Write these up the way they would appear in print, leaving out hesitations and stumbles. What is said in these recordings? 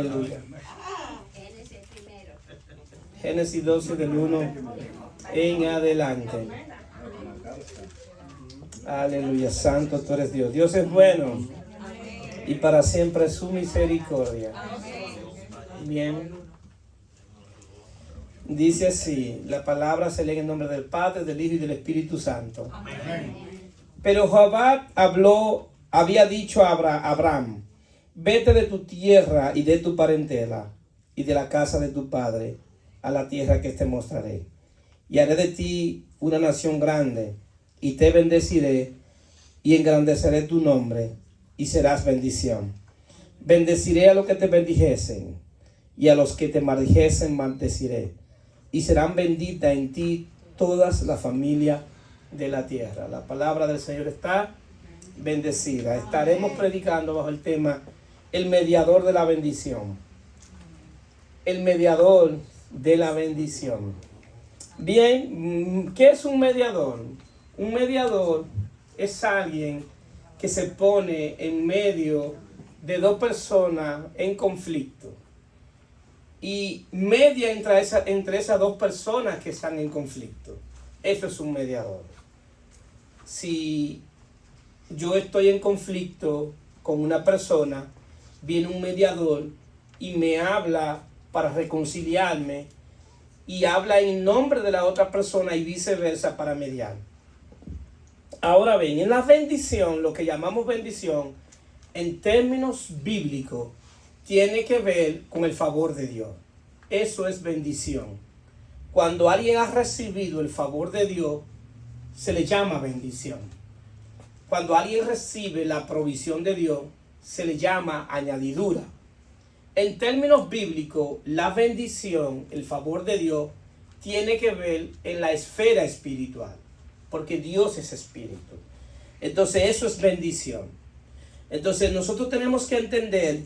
Aleluya. Génesis 12 del 1 en adelante. Aleluya, santo tú eres Dios. Dios es bueno y para siempre su misericordia. Bien. Dice así, la palabra se lee en el nombre del Padre, del Hijo y del Espíritu Santo. Pero Jehová había dicho a Abraham: vete de tu tierra y de tu parentela y de la casa de tu padre a la tierra que te mostraré. Y haré de ti una nación grande, y te bendeciré, y engrandeceré tu nombre, y serás bendición. Bendeciré a los que te bendijesen, y a los que te maldijesen maldeciré. Y serán benditas en ti todas las familias de la tierra. La palabra del Señor está bendecida. Estaremos predicando bajo el tema el mediador de la bendición. El mediador de la bendición. Bien, ¿qué es un mediador? Un mediador es alguien que se pone en medio de dos personas en conflicto y media entre esas dos personas que están en conflicto. Eso es un mediador. Si yo estoy en conflicto con una persona, viene un mediador y me habla para reconciliarme y habla en nombre de la otra persona y viceversa para mediar. Ahora bien, en la bendición, lo que llamamos bendición, en términos bíblicos, tiene que ver con el favor de Dios. Eso es bendición. Cuando alguien ha recibido el favor de Dios, se le llama bendición. Cuando alguien recibe la provisión de Dios, se le llama añadidura. En términos bíblicos, la bendición, el favor de Dios, tiene que ver en la esfera espiritual, porque Dios es espíritu. Entonces eso es bendición. Entonces nosotros tenemos que entender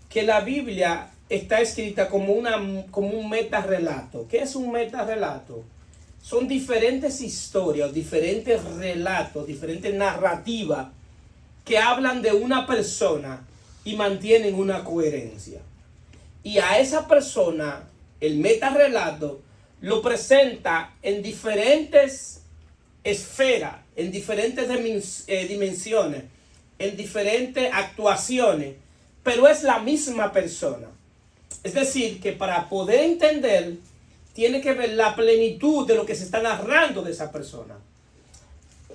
que la Biblia está escrita como un metarrelato. ¿Qué es un metarrelato? Son diferentes historias, diferentes relatos, diferentes narrativas que hablan de una persona y mantienen una coherencia. Y a esa persona, el metarrelato, lo presenta en diferentes esferas, en diferentes dimensiones, en diferentes actuaciones, pero es la misma persona. Es decir, que para poder entender, tiene que ver la plenitud de lo que se está narrando de esa persona.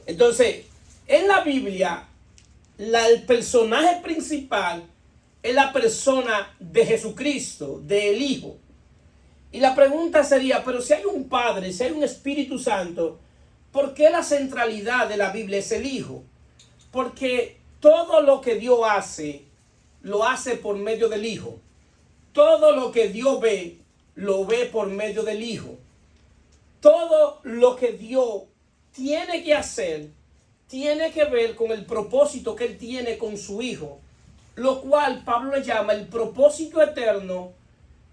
Entonces, en la Biblia, el personaje principal es la persona de Jesucristo, del Hijo. Y la pregunta sería, pero si hay un Padre, si hay un Espíritu Santo, ¿por qué la centralidad de la Biblia es el Hijo? Porque todo lo que Dios hace, lo hace por medio del Hijo. Todo lo que Dios ve, lo ve por medio del Hijo. Todo lo que Dios tiene que hacer, tiene que ver con el propósito que Él tiene con su Hijo, lo cual Pablo le llama el propósito eterno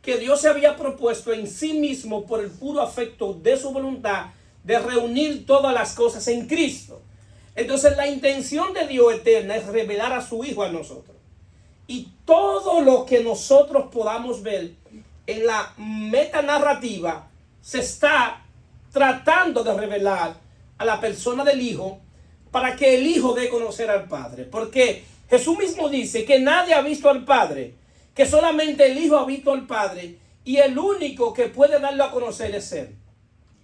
que Dios se había propuesto en sí mismo por el puro afecto de su voluntad de reunir todas las cosas en Cristo. Entonces la intención de Dios eterna es revelar a su Hijo a nosotros. Y todo lo que nosotros podamos ver en la metanarrativa se está tratando de revelar a la persona del Hijo para que el Hijo dé a conocer al Padre. Porque Jesús mismo dice que nadie ha visto al Padre, que solamente el Hijo ha visto al Padre y el único que puede darlo a conocer es Él.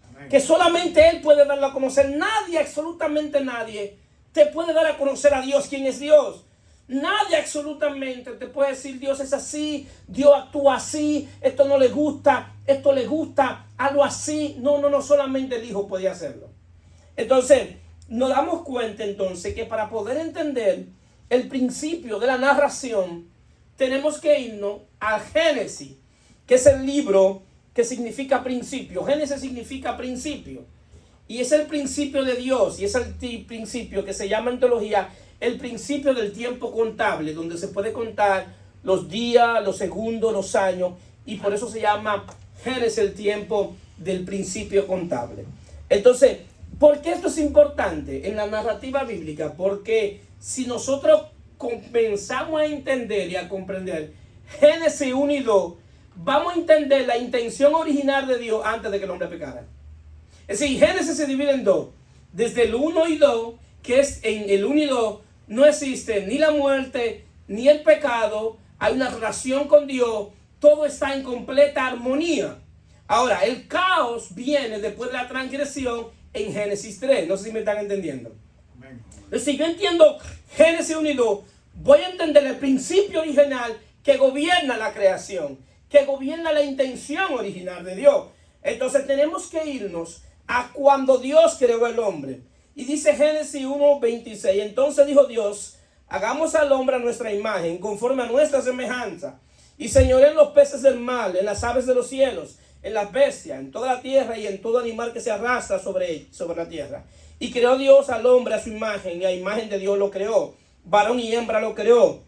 Amén. Que solamente Él puede darlo a conocer. Nadie, absolutamente nadie, te puede dar a conocer a Dios, quién es Dios. Nadie absolutamente te puede decir Dios es así, Dios actúa así, esto no le gusta, esto le gusta, algo así. No, solamente el Hijo podía hacerlo. Entonces, nos damos cuenta entonces que para poder entender el principio de la narración, tenemos que irnos al Génesis, que es el libro que significa principio. Génesis significa principio. Y es el principio de Dios, y es el principio que se llama en teología el principio del tiempo contable, donde se puede contar los días, los segundos, los años, y por eso se llama Génesis el tiempo del principio contable. Entonces, ¿por qué esto es importante en la narrativa bíblica? Porque si nosotros comenzamos a entender y a comprender Génesis 1 y 2, vamos a entender la intención original de Dios antes de que el hombre pecara. Es decir, Génesis se divide en dos. Desde el 1 y 2, que es en el 1 y 2, no existe ni la muerte, ni el pecado. Hay una relación con Dios. Todo está en completa armonía. Ahora, el caos viene después de la transgresión en Génesis 3. No sé si me están entendiendo. Si yo entiendo Génesis 1 y 2, voy a entender el principio original que gobierna la creación, que gobierna la intención original de Dios. Entonces tenemos que irnos a cuando Dios creó el hombre. Y dice Génesis 1:26, entonces dijo Dios, hagamos al hombre a nuestra imagen, conforme a nuestra semejanza, y señoreen en los peces del mar, en las aves de los cielos, en las bestias, en toda la tierra y en todo animal que se arrastra sobre la tierra. Y creó Dios al hombre a su imagen, y a imagen de Dios lo creó. Varón y hembra lo creó.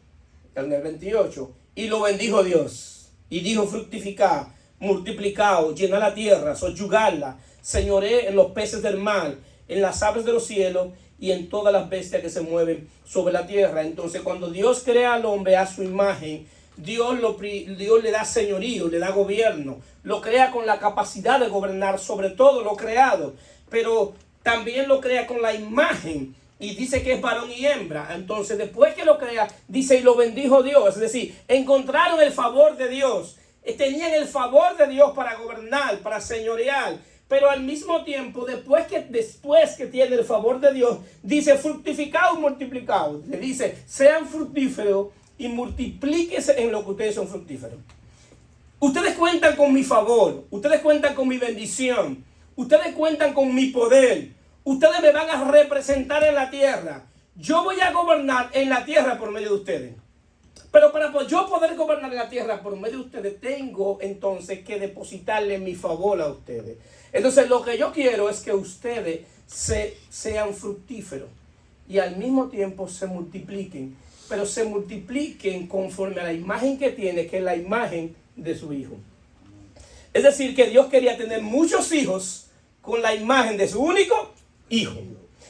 En el 28. Y lo bendijo Dios. Y dijo, fructificad, multiplicaos, llenad la tierra, soyugadla, señoré en los peces del mar, en las aves de los cielos y en todas las bestias que se mueven sobre la tierra. Entonces, cuando Dios crea al hombre a su imagen, Dios le da señorío, le da gobierno, lo crea con la capacidad de gobernar sobre todo lo creado, pero también lo crea con la imagen y dice que es varón y hembra. Entonces, después que lo crea, dice y lo bendijo Dios, es decir, encontraron el favor de Dios, tenían el favor de Dios para gobernar, para señorear. Pero al mismo tiempo, después que tiene el favor de Dios, dice fructificaos y multiplicaos. Le dice, sean fructíferos y multiplíquense en lo que ustedes son fructíferos. Ustedes cuentan con mi favor, ustedes cuentan con mi bendición, ustedes cuentan con mi poder, ustedes me van a representar en la tierra. Yo voy a gobernar en la tierra por medio de ustedes. Pero para yo poder gobernar la tierra por medio de ustedes, tengo entonces que depositarle mi favor a ustedes. Entonces lo que yo quiero es que ustedes sean fructíferos y al mismo tiempo se multipliquen. Pero se multipliquen conforme a la imagen que tiene, que es la imagen de su hijo. Es decir, que Dios quería tener muchos hijos con la imagen de su único hijo.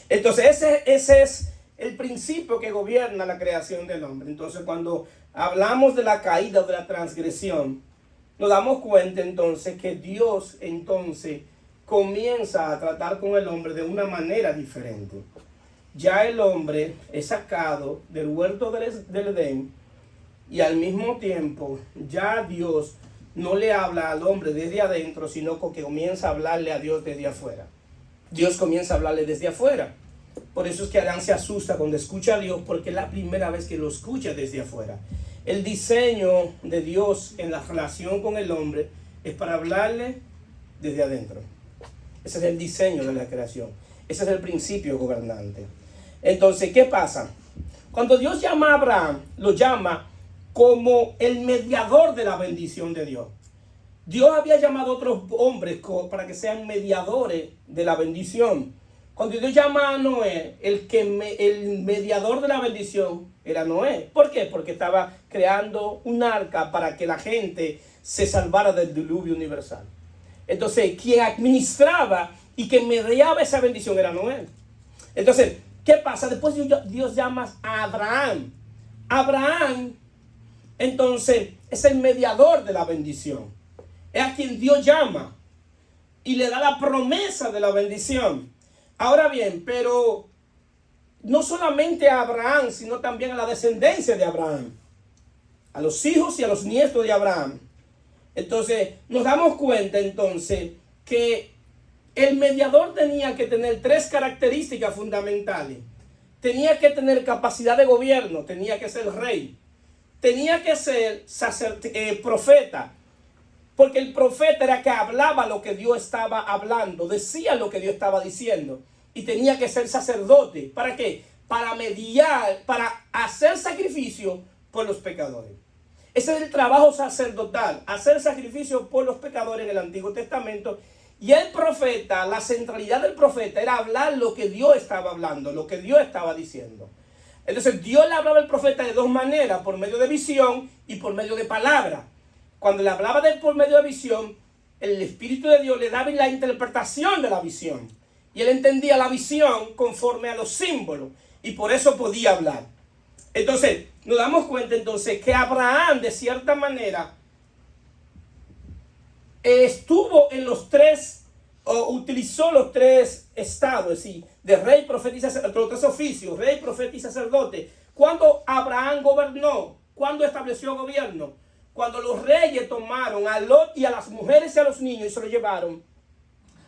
Entonces ese es el principio que gobierna la creación del hombre. Entonces, cuando hablamos de la caída o de la transgresión, nos damos cuenta entonces que Dios entonces comienza a tratar con el hombre de una manera diferente. Ya el hombre es sacado del huerto del Edén y al mismo tiempo ya Dios no le habla al hombre desde adentro, sino que comienza a hablarle a Dios desde afuera. Dios comienza a hablarle desde afuera. Por eso es que Adán se asusta cuando escucha a Dios, porque es la primera vez que lo escucha desde afuera. El diseño de Dios en la relación con el hombre es para hablarle desde adentro. Ese es el diseño de la creación. Ese es el principio gobernante. Entonces, ¿qué pasa? Cuando Dios llama a Abraham, lo llama como el mediador de la bendición de Dios. Dios había llamado a otros hombres para que sean mediadores de la bendición. Cuando Dios llama a Noé, el mediador de la bendición era Noé. ¿Por qué? Porque estaba creando un arca para que la gente se salvara del diluvio universal. Entonces, quien administraba y quien mediaba esa bendición era Noé. Entonces, ¿qué pasa? Después Dios llama a Abraham. Abraham, entonces, es el mediador de la bendición. Es a quien Dios llama y le da la promesa de la bendición. Ahora bien, pero no solamente a Abraham, sino también a la descendencia de Abraham, a los hijos y a los nietos de Abraham. Entonces, nos damos cuenta entonces que el mediador tenía que tener tres características fundamentales. Tenía que tener capacidad de gobierno, tenía que ser rey, tenía que ser profeta, porque el profeta era que hablaba lo que Dios estaba hablando, decía lo que Dios estaba diciendo. Y tenía que ser sacerdote. ¿Para qué? Para mediar, para hacer sacrificio por los pecadores. Ese es el trabajo sacerdotal, hacer sacrificio por los pecadores en el Antiguo Testamento. Y el profeta, la centralidad del profeta era hablar lo que Dios estaba hablando, lo que Dios estaba diciendo. Entonces Dios le hablaba al profeta de dos maneras, por medio de visión y por medio de palabra. Cuando le hablaba de él por medio de visión, el Espíritu de Dios le daba la interpretación de la visión. Y él entendía la visión conforme a los símbolos. Y por eso podía hablar. Entonces, nos damos cuenta entonces que Abraham, de cierta manera, estuvo en los tres, o utilizó los tres estados, es decir, de rey, profeta y sacerdote, los tres oficios, rey, profeta y sacerdote. Cuando Abraham gobernó, cuando estableció gobierno, cuando los reyes tomaron a Lot y a las mujeres y a los niños y se los llevaron,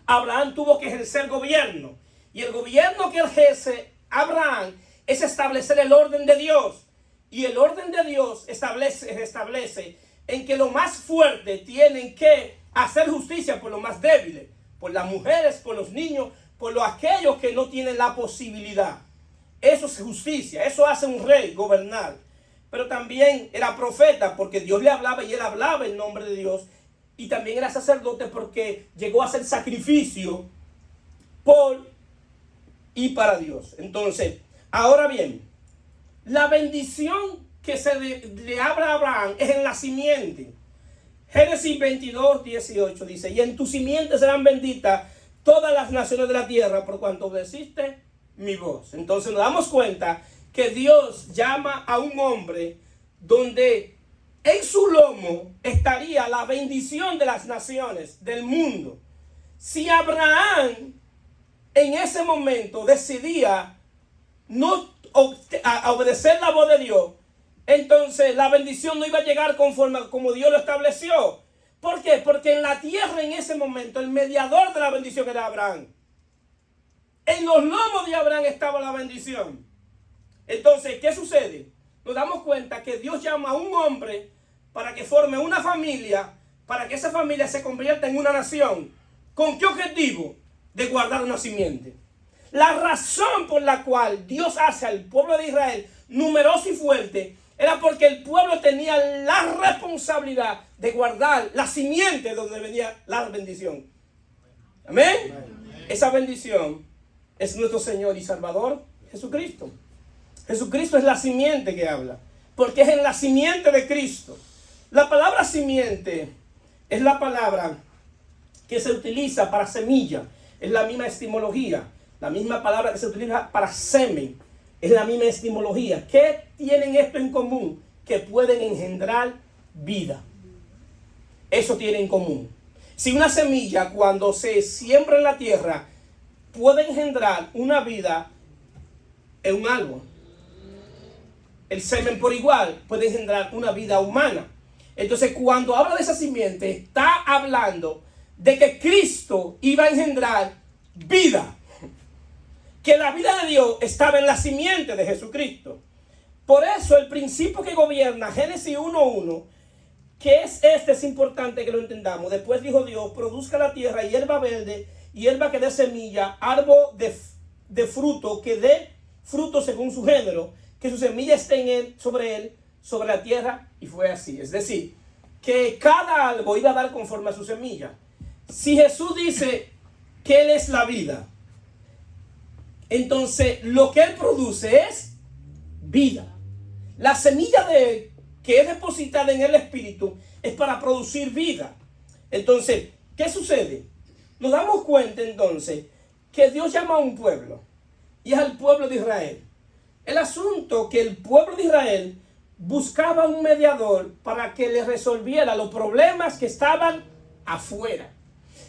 Abraham tuvo que ejercer gobierno. Y el gobierno que ejerce Abraham es establecer el orden de Dios. Y el orden de Dios establece en que los más fuertes tienen que hacer justicia por los más débiles, por las mujeres, por los niños, por aquellos que no tienen la posibilidad. Eso es justicia, eso hace un rey, gobernar. Pero también era profeta porque Dios le hablaba y él hablaba en nombre de Dios. Y también era sacerdote porque llegó a hacer sacrificio por y para Dios. Entonces, ahora bien, la bendición que se le habla a Abraham es en la simiente. Génesis 22, 18 dice: y en tu simiente serán benditas todas las naciones de la tierra por cuanto obedeciste mi voz. Entonces nos damos cuenta que Dios llama a un hombre donde en su lomo estaría la bendición de las naciones del mundo. Si Abraham en ese momento decidía no a obedecer la voz de Dios, entonces la bendición no iba a llegar conforme como Dios lo estableció. ¿Por qué? Porque en la tierra en ese momento el mediador de la bendición era Abraham. En los lomos de Abraham estaba la bendición. Entonces, ¿qué sucede? Nos damos cuenta que Dios llama a un hombre para que forme una familia, para que esa familia se convierta en una nación. ¿Con qué objetivo? De guardar una simiente. La razón por la cual Dios hace al pueblo de Israel numeroso y fuerte era porque el pueblo tenía la responsabilidad de guardar la simiente donde venía la bendición. Amén. Esa bendición es nuestro Señor y Salvador Jesucristo. Jesucristo es la simiente que habla, porque es en la simiente de Cristo. La palabra simiente es la palabra que se utiliza para semilla. Es la misma etimología. La misma palabra que se utiliza para semen. Es la misma etimología. ¿Qué tienen esto en común? Que pueden engendrar vida. Eso tiene en común. Si una semilla cuando se siembra en la tierra puede engendrar una vida en un árbol, el semen por igual puede engendrar una vida humana. Entonces cuando habla de esa simiente está hablando de que Cristo iba a engendrar vida. Que la vida de Dios estaba en la simiente de Jesucristo. Por eso el principio que gobierna Génesis 1:1, que es importante que lo entendamos. Después dijo Dios: produzca la tierra hierba verde, hierba que dé semilla, árbol de fruto que dé fruto según su género, que su semilla esté en él, sobre la tierra. Y fue así. Es decir, que cada algo iba a dar conforme a su semilla. Si Jesús dice que Él es la vida, entonces lo que Él produce es vida. La semilla de Él, que es depositada en el Espíritu, es para producir vida. Entonces, ¿qué sucede? Nos damos cuenta entonces que Dios llama a un pueblo, y es al pueblo de Israel. El asunto que el pueblo de Israel buscaba un mediador para que le resolviera los problemas que estaban afuera.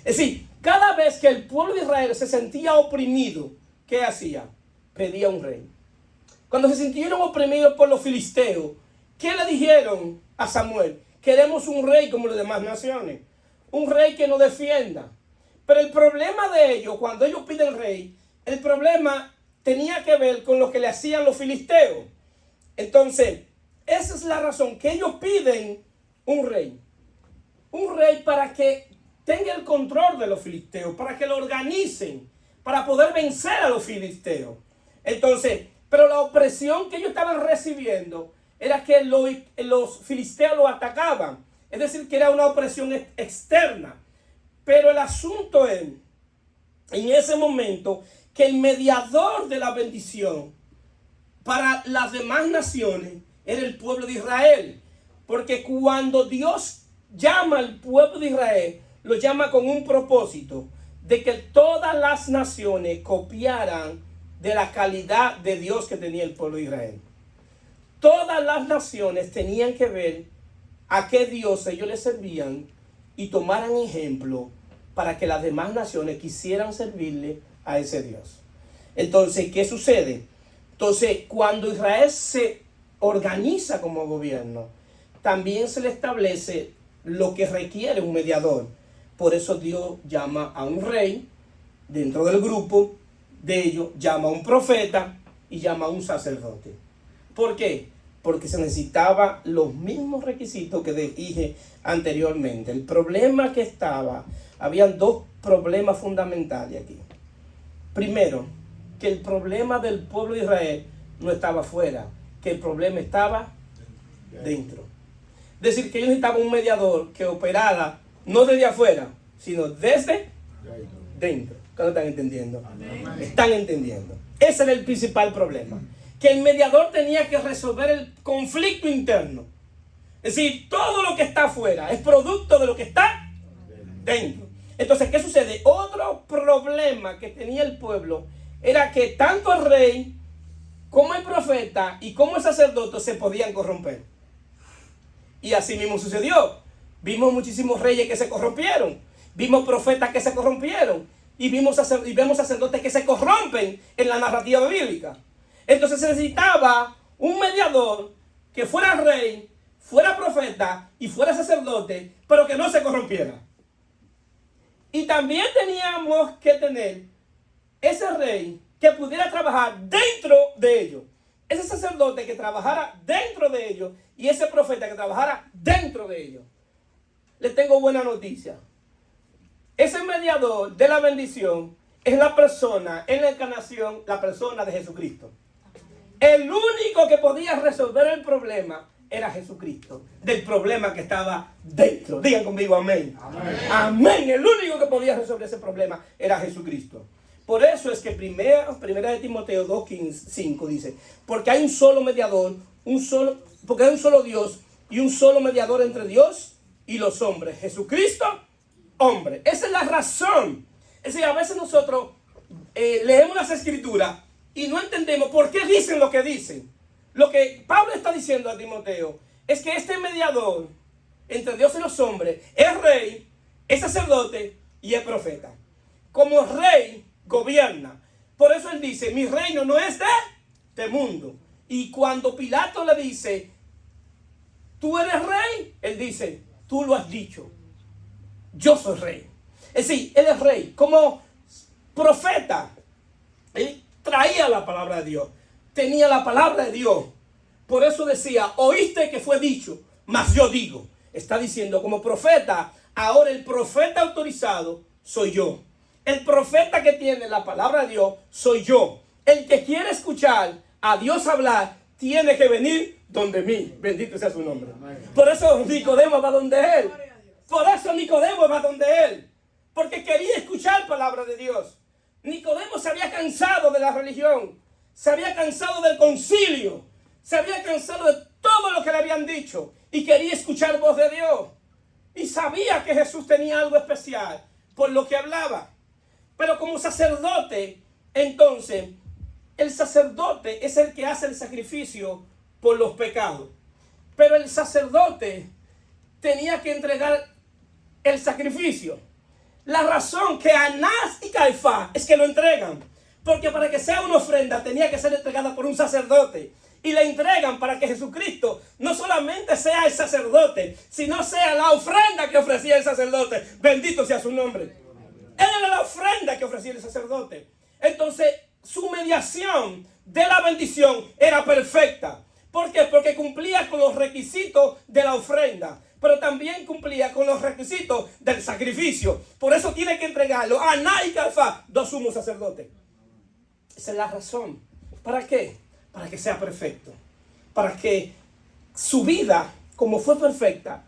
Es decir, cada vez que el pueblo de Israel se sentía oprimido, ¿qué hacía? Pedía un rey. Cuando se sintieron oprimidos por los filisteos, ¿qué le dijeron a Samuel? Queremos un rey como las demás naciones. Un rey que nos defienda. Pero el problema de ellos, cuando ellos piden rey, el problema tenía que ver con lo que le hacían los filisteos. Entonces, esa es la razón que ellos piden un rey. Un rey para que tenga el control de los filisteos, para que lo organicen, para poder vencer a los filisteos. Entonces, pero la opresión que ellos estaban recibiendo era que los filisteos los atacaban. Es decir, que era una opresión externa. Pero el asunto es, en ese momento, que el mediador de la bendición para las demás naciones era el pueblo de Israel. Porque cuando Dios llama al pueblo de Israel, lo llama con un propósito de que todas las naciones copiaran de la calidad de Dios que tenía el pueblo de Israel. todas las naciones tenían que ver a qué Dios ellos le servían y tomaran ejemplo para que las demás naciones quisieran servirle a ese Dios. Entonces, ¿qué sucede? Entonces, cuando Israel se organiza como gobierno, también se le establece lo que requiere un mediador. Por eso Dios llama a un rey dentro del grupo de ellos, llama a un profeta y llama a un sacerdote. ¿Por qué? Porque se necesitaba los mismos requisitos que dije anteriormente. El problema que habían dos problemas fundamentales aquí. Primero, que el problema del pueblo de Israel no estaba afuera, que el problema estaba dentro. Es decir, que ellos necesitaban un mediador que operara no desde afuera, sino desde dentro. ¿Qué no están entendiendo? Amén. Están entendiendo. Ese era el principal problema. Que el mediador tenía que resolver el conflicto interno. Es decir, todo lo que está afuera es producto de lo que está dentro. Entonces, ¿qué sucede? Otro problema que tenía el pueblo era que tanto el rey como el profeta y como el sacerdote se podían corromper. Y así mismo sucedió. Vimos muchísimos reyes que se corrompieron. Vimos profetas que se corrompieron. Y vemos sacerdotes que se corrompen en la narrativa bíblica. Entonces se necesitaba un mediador que fuera rey, fuera profeta y fuera sacerdote, pero que no se corrompiera. Y también teníamos que tener ese rey que pudiera trabajar dentro de ellos. Ese sacerdote que trabajara dentro de ellos y ese profeta que trabajara dentro de ellos. Les tengo buena noticia. Ese mediador de la bendición es la persona, en la encarnación, la persona de Jesucristo. El único que podía resolver el problema era Jesucristo, del problema que estaba dentro. Digan conmigo amén. Amén. Amén. El único que podía resolver ese problema era Jesucristo. Por eso es que primera de Timoteo 2:5 dice, porque hay un solo mediador, porque hay un solo Dios y un solo mediador entre Dios y los hombres, Jesucristo, hombre. Esa es la razón. Es decir, a veces nosotros leemos las escrituras y no entendemos por qué dicen lo que dicen. Lo que Pablo está diciendo a Timoteo es que este mediador entre Dios y los hombres es rey, es sacerdote y es profeta. Como rey gobierna. Por eso él dice, mi reino no es de este mundo. Y cuando Pilato le dice, tú eres rey, él dice, tú lo has dicho. Yo soy rey. Es decir, él es rey. Como profeta, él traía la palabra de Dios. Tenía la palabra de Dios. Por eso decía, oíste que fue dicho, mas yo digo. Está diciendo, como profeta, ahora el profeta autorizado soy yo. El profeta que tiene la palabra de Dios soy yo. El que quiere escuchar a Dios hablar, tiene que venir donde mí. Bendito sea su nombre. Por eso Nicodemo va donde él. Por eso Nicodemo va donde él. Porque quería escuchar palabra de Dios. Nicodemo se había cansado de la religión. Se había cansado del concilio. Se había cansado de todo lo que le habían dicho. Y quería escuchar voz de Dios. Y sabía que Jesús tenía algo especial por lo que hablaba. Pero como sacerdote, entonces, el sacerdote es el que hace el sacrificio por los pecados. Pero el sacerdote tenía que entregar el sacrificio. La razón que Anás y Caifás es que lo entregan. Porque para que sea una ofrenda tenía que ser entregada por un sacerdote. Y la entregan para que Jesucristo no solamente sea el sacerdote, sino sea la ofrenda que ofrecía el sacerdote. Bendito sea su nombre. Él era la ofrenda que ofrecía el sacerdote. Entonces, su mediación de la bendición era perfecta. ¿Por qué? Porque cumplía con los requisitos de la ofrenda, pero también cumplía con los requisitos del sacrificio. Por eso tiene que entregarlo a Anás y Caifás, dos sumos sacerdotes. Esa es la razón. ¿Para qué? Para que sea perfecto. Para que su vida, como fue perfecta,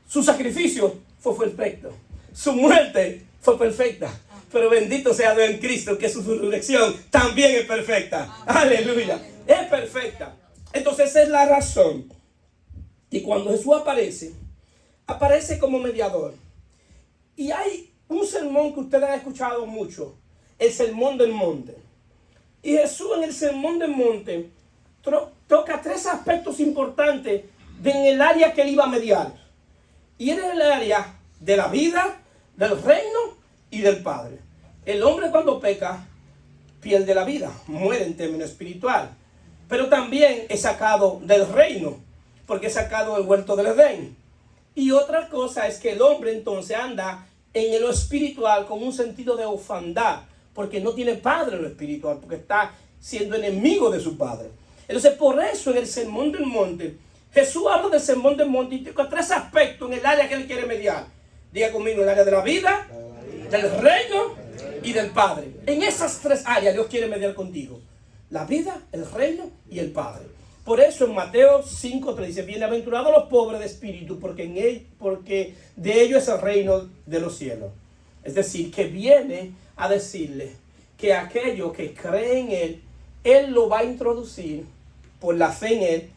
su sacrificio fue perfecto. Su muerte fue perfecta. Pero bendito sea Dios en Cristo, que su resurrección también es perfecta. Aleluya. Es perfecta. Entonces esa es la razón. Y cuando Jesús aparece como mediador. Y hay un sermón que ustedes han escuchado mucho. El sermón del monte. Y Jesús en el sermón del monte toca tres aspectos importantes en el área que él iba a mediar. Y era el área de la vida, del reino y del Padre. El hombre cuando peca pierde la vida, muere en términos espiritual. Pero también es sacado del reino, porque es sacado del huerto del Edén. Y otra cosa es que el hombre entonces anda en lo espiritual con un sentido de orfandad, porque no tiene padre en lo espiritual, porque está siendo enemigo de su padre. Entonces, por eso en el Sermón del Monte, Jesús habla del Sermón del Monte y toca tres aspectos en el área que él quiere mediar. Diga conmigo, el área de la vida, del reino y del Padre. En esas tres áreas Dios quiere mediar contigo: la vida, el reino y el Padre. Por eso en Mateo 5:3 dice: bienaventurados los pobres de espíritu, porque de ellos es el reino de los cielos. Es decir, que viene a decirle que aquello que cree en Él lo va a introducir por la fe en Él,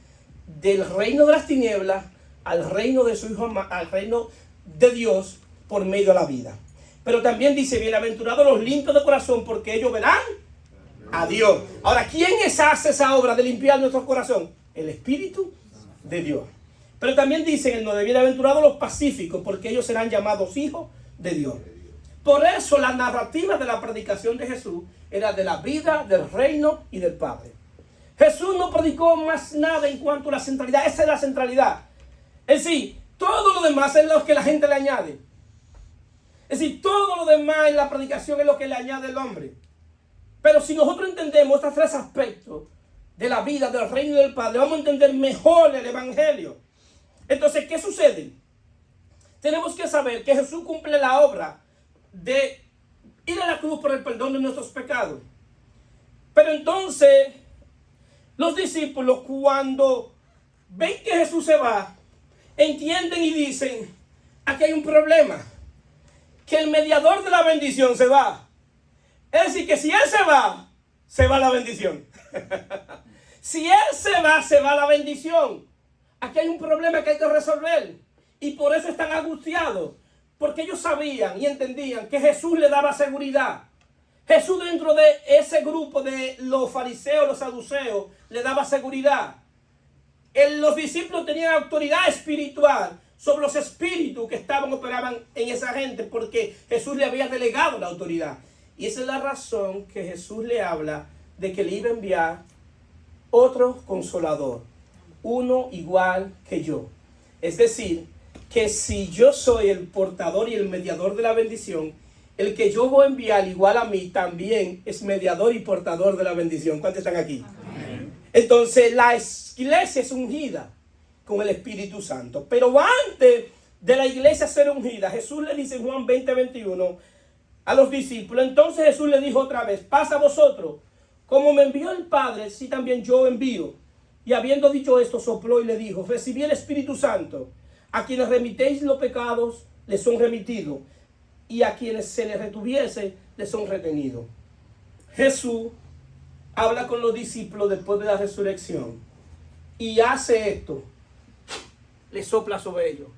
del reino de las tinieblas al reino de su Hijo, al reino de Dios, por medio de la vida. Pero también dice: bienaventurados los limpios de corazón, porque ellos verán a Dios. Ahora, ¿quién hace esa obra de limpiar nuestro corazón? El Espíritu de Dios. Pero también dice en el 9: bienaventurados los pacíficos, porque ellos serán llamados hijos de Dios. Por eso la narrativa de la predicación de Jesús era de la vida, del reino y del Padre. Jesús no predicó más nada en cuanto a la centralidad. Esa es la centralidad. Es decir, todo lo demás es lo que la gente le añade. Es decir, todo lo demás en la predicación es lo que le añade el hombre. Pero si nosotros entendemos estos tres aspectos de la vida, del reino y del Padre, vamos a entender mejor el Evangelio. Entonces, ¿qué sucede? Tenemos que saber que Jesús cumple la obra de ir a la cruz por el perdón de nuestros pecados. Pero entonces, los discípulos, cuando ven que Jesús se va, entienden y dicen: aquí hay un problema, que el mediador de la bendición se va. Es decir, que si Él se va la bendición. Si Él se va la bendición. Aquí hay un problema que hay que resolver. Y por eso están angustiados, porque ellos sabían y entendían que Jesús le daba seguridad. Jesús, dentro de ese grupo de los fariseos, los saduceos, le daba seguridad. Los discípulos tenían autoridad espiritual sobre los espíritus que operaban en esa gente, porque Jesús le había delegado la autoridad. Y esa es la razón que Jesús le habla de que le iba a enviar otro consolador, uno igual que yo. Es decir, que si yo soy el portador y el mediador de la bendición, el que yo voy a enviar igual a mí también es mediador y portador de la bendición. ¿Cuántos están aquí? Amén. Entonces la iglesia es ungida con el Espíritu Santo. Pero antes de la iglesia ser ungida, Jesús le dice en Juan 20:21 a los discípulos: entonces Jesús le dijo otra vez: pasa a vosotros, como me envió el Padre, así también yo envío. Y habiendo dicho esto, sopló y le dijo: recibí el Espíritu Santo. A quienes remitéis los pecados, les son remitidos, y a quienes se les retuviese, les son retenidos. Jesús habla con los discípulos después de la resurrección y hace esto: le sopla sobre ellos.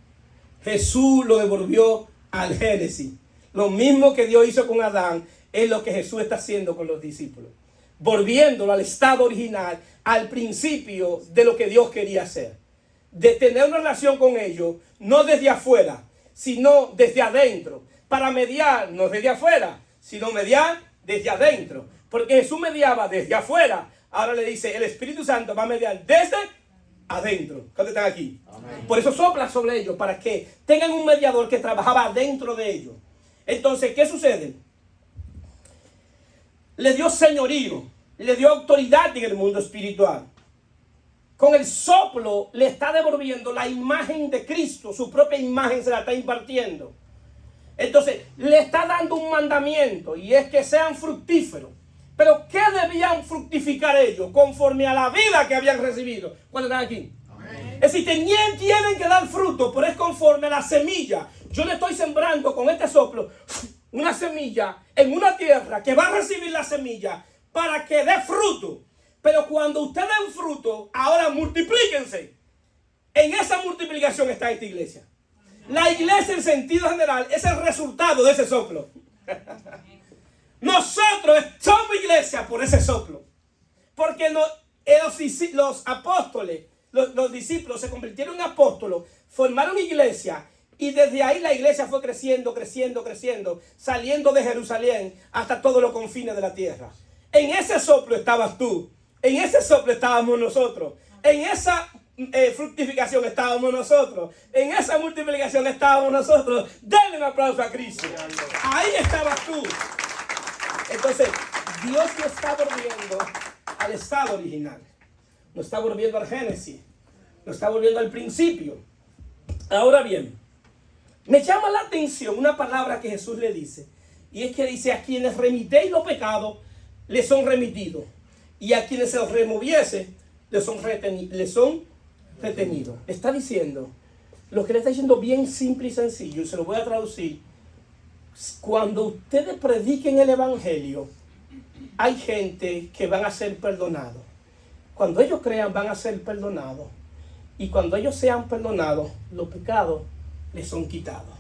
Jesús lo devolvió al Génesis. Lo mismo que Dios hizo con Adán es lo que Jesús está haciendo con los discípulos, volviéndolo al estado original, al principio de lo que Dios quería hacer, de tener una relación con ellos, no desde afuera, sino desde adentro, para mediar, no desde afuera, sino mediar desde adentro, porque Jesús mediaba desde afuera. Ahora le dice: el Espíritu Santo va a mediar desde adentro. ¿Cuántos están aquí? Amén. Por eso sopla sobre ellos, para que tengan un mediador que trabajaba dentro de ellos. Entonces, ¿qué sucede? Le dio señorío, le dio autoridad en el mundo espiritual. Con el soplo le está devolviendo la imagen de Cristo, su propia imagen se la está impartiendo. Entonces, le está dando un mandamiento, y es que sean fructíferos. Pero ¿qué debían fructificar ellos? Conforme a la vida que habían recibido. ¿Cuántos están aquí? Amén. Es decir, tienen que dar fruto, pero es conforme a la semilla. Yo le estoy sembrando con este soplo una semilla en una tierra que va a recibir la semilla para que dé fruto. Pero cuando ustedes den fruto, ahora multiplíquense. En esa multiplicación está esta iglesia. La iglesia en sentido general es el resultado de ese soplo. Nosotros somos iglesia por ese soplo. Porque los apóstoles, los discípulos se convirtieron en apóstolos, formaron iglesia. Y desde ahí la iglesia fue creciendo, creciendo, creciendo, saliendo de Jerusalén hasta todos los confines de la tierra. En ese soplo estabas tú. En ese soplo estábamos nosotros. En esa fructificación estábamos nosotros. En esa multiplicación estábamos nosotros. Denle un aplauso a Cristo. Ahí estabas tú. Entonces, Dios no está volviendo al estado original. No está volviendo al Génesis. No está volviendo al principio. Ahora bien, me llama la atención una palabra que Jesús le dice. Y es que dice: a quienes remitéis los pecados, les son remitidos. Y a quienes se los removiese, les son retenidos. Está diciendo, lo que le está diciendo bien simple y sencillo, y se lo voy a traducir. Cuando ustedes prediquen el evangelio, hay gente que van a ser perdonados. Cuando ellos crean, van a ser perdonados. Y cuando ellos sean perdonados, los pecados les son quitados.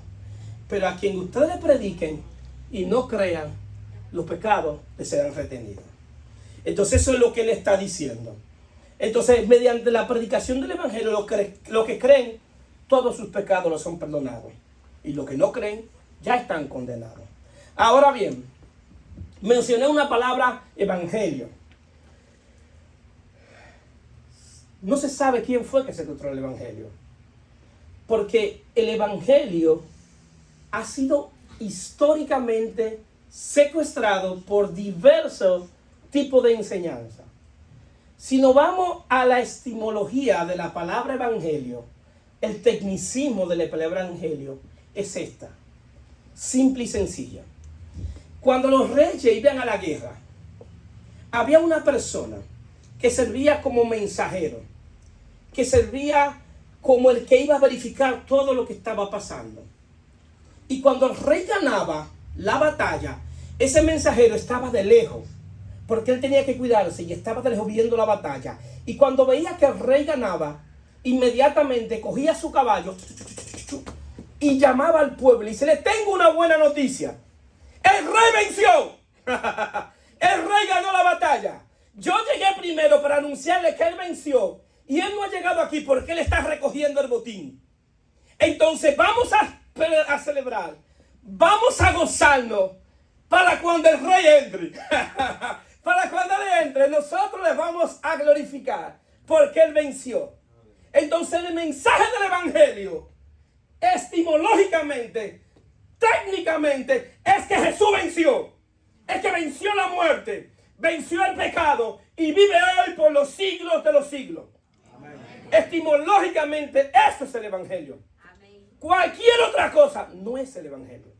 Pero a quien ustedes le prediquen y no crean, los pecados les serán retenidos. Entonces eso es lo que él está diciendo. Entonces, mediante la predicación del evangelio, los que creen, todos sus pecados los son perdonados. Y los que no creen, ya están condenados. Ahora bien, mencioné una palabra: evangelio. No se sabe quién fue que secuestró el evangelio. Porque el evangelio ha sido históricamente secuestrado por diversos tipos de enseñanza. Si nos vamos a la etimología de la palabra evangelio, el tecnicismo de la palabra evangelio es esta, simple y sencilla. Cuando los reyes iban a la guerra, había una persona que servía como mensajero, que servía como el que iba a verificar todo lo que estaba pasando. Y cuando el rey ganaba la batalla, ese mensajero estaba de lejos, porque él tenía que cuidarse y estaba de lejos viendo la batalla. Y cuando veía que el rey ganaba, inmediatamente cogía su caballo y llamaba al pueblo y dice: le tengo una buena noticia. El rey venció. El rey ganó la batalla. Yo llegué primero para anunciarle que él venció. Y él no ha llegado aquí porque él está recogiendo el botín. Entonces vamos a celebrar. Vamos a gozarnos para cuando el rey entre. Para cuando él entre, nosotros le vamos a glorificar porque él venció. Entonces el mensaje del evangelio, etimológicamente, técnicamente, es que Jesús venció. Es que venció la muerte, venció el pecado y vive hoy por los siglos de los siglos. Etimológicamente, eso es el evangelio. Amén. Cualquier otra cosa no es el evangelio.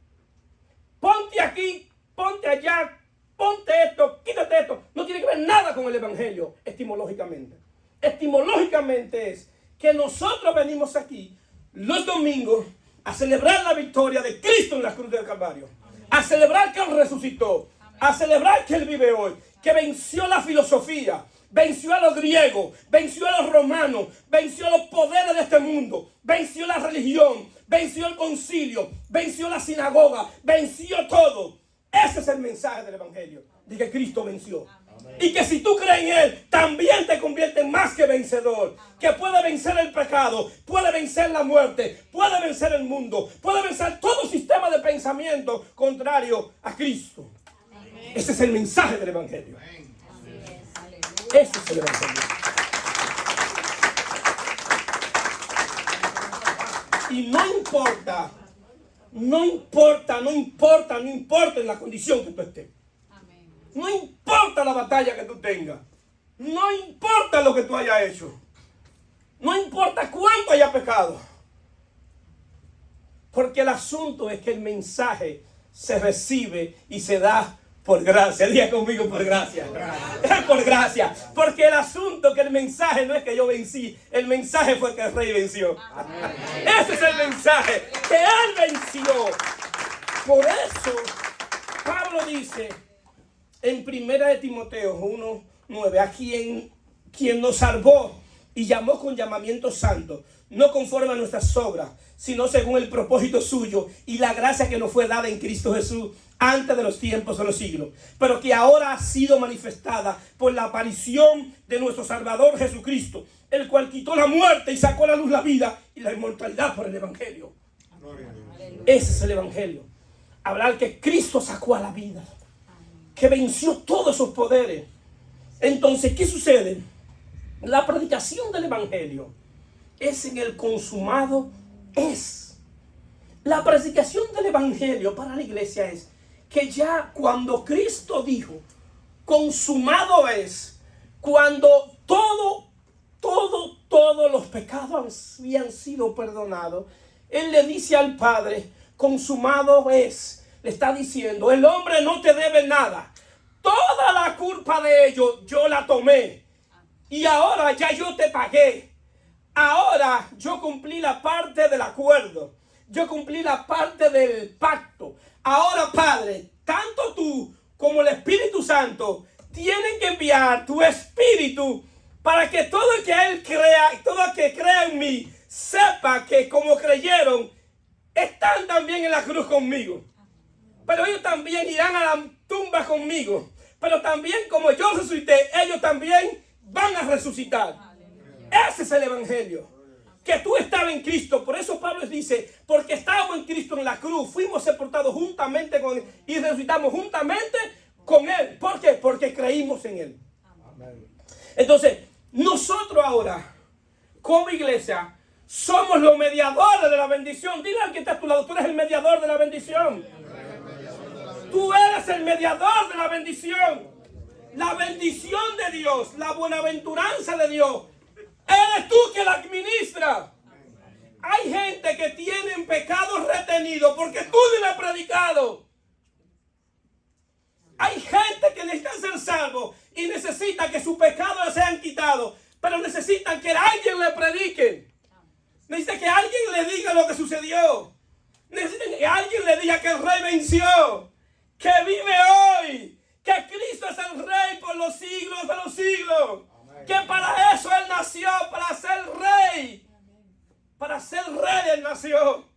Ponte aquí, ponte allá, ponte esto, quítate esto. No tiene que ver nada con el evangelio etimológicamente. Etimológicamente es que nosotros venimos aquí los domingos a celebrar la victoria de Cristo en la cruz del Calvario. A celebrar que Él resucitó. A celebrar que Él vive hoy. Que venció la filosofía. Venció a los griegos, venció a los romanos, venció los poderes de este mundo, venció la religión, venció el concilio, venció la sinagoga, venció todo. Ese es el mensaje del evangelio, de que Cristo venció. Amén. Y que si tú crees en Él, también te convierte en más que vencedor. Que puede vencer el pecado, puede vencer la muerte, puede vencer el mundo, puede vencer todo sistema de pensamiento contrario a Cristo. Amén. Ese es el mensaje del evangelio. Amén. Ese es el evangelio. Y no importa en la condición que tú estés. No importa la batalla que tú tengas. No importa lo que tú hayas hecho. No importa cuánto hayas pecado. Porque el asunto es que el mensaje se recibe y se da por gracia. Diga conmigo: por gracia. Por gracia. Porque el asunto, que el mensaje no es que yo vencí. El mensaje fue que el rey venció. Amén. Ese es el mensaje, que Él venció. Por eso Pablo dice en 1 de Timoteo 1:9: a quien nos salvó y llamó con llamamiento santo, no conforme a nuestras obras, sino según el propósito suyo y la gracia que nos fue dada en Cristo Jesús antes de los tiempos de los siglos, pero que ahora ha sido manifestada por la aparición de nuestro Salvador Jesucristo, el cual quitó la muerte y sacó a la luz la vida y la inmortalidad por el Evangelio. Ese es el Evangelio. Hablar que Cristo sacó a la vida, que venció todos esos poderes. Entonces, ¿qué sucede? La predicación del Evangelio es en el consumado es. La predicación del Evangelio para la iglesia es que ya cuando Cristo dijo, consumado es, cuando todos los pecados habían sido perdonados, Él le dice al Padre, consumado es. Le está diciendo, el hombre no te debe nada. Toda la culpa de ellos yo la tomé. Y ahora ya yo te pagué. Ahora yo cumplí la parte del acuerdo. Yo cumplí la parte del pacto. Ahora, Padre, tanto tú como el Espíritu Santo tienen que enviar tu Espíritu para que todo el que Él crea, todo el que crea en mí, sepa que como creyeron, están también en la cruz conmigo. Pero ellos también irán a la tumba conmigo. Pero también como yo resucité, ellos también van a resucitar. Ese es el Evangelio. Que tú estabas en Cristo. Por eso Pablo dice, porque estábamos en Cristo en la cruz, fuimos sepultados juntamente con Él y resucitamos juntamente con Él. ¿Por qué? Porque creímos en Él. Entonces, nosotros ahora, como iglesia, somos los mediadores de la bendición. Dile al que está a tu lado, tú eres el mediador de la bendición. Tú eres el mediador de la bendición. La bendición de Dios, la buenaventuranza de Dios, eres tú que la administra. Hay gente que tienen pecados retenidos porque tú no le has predicado. Hay gente que necesita ser salvo y necesita que sus pecados les sean quitados, pero necesitan que alguien le predique. Necesita que alguien le diga lo que sucedió. Necesitan que alguien le diga que el rey venció, que vive hoy, que Cristo es el rey por los siglos de los siglos. Amén. Que para eso Él nació, para ser rey. Para ser rey Él nació.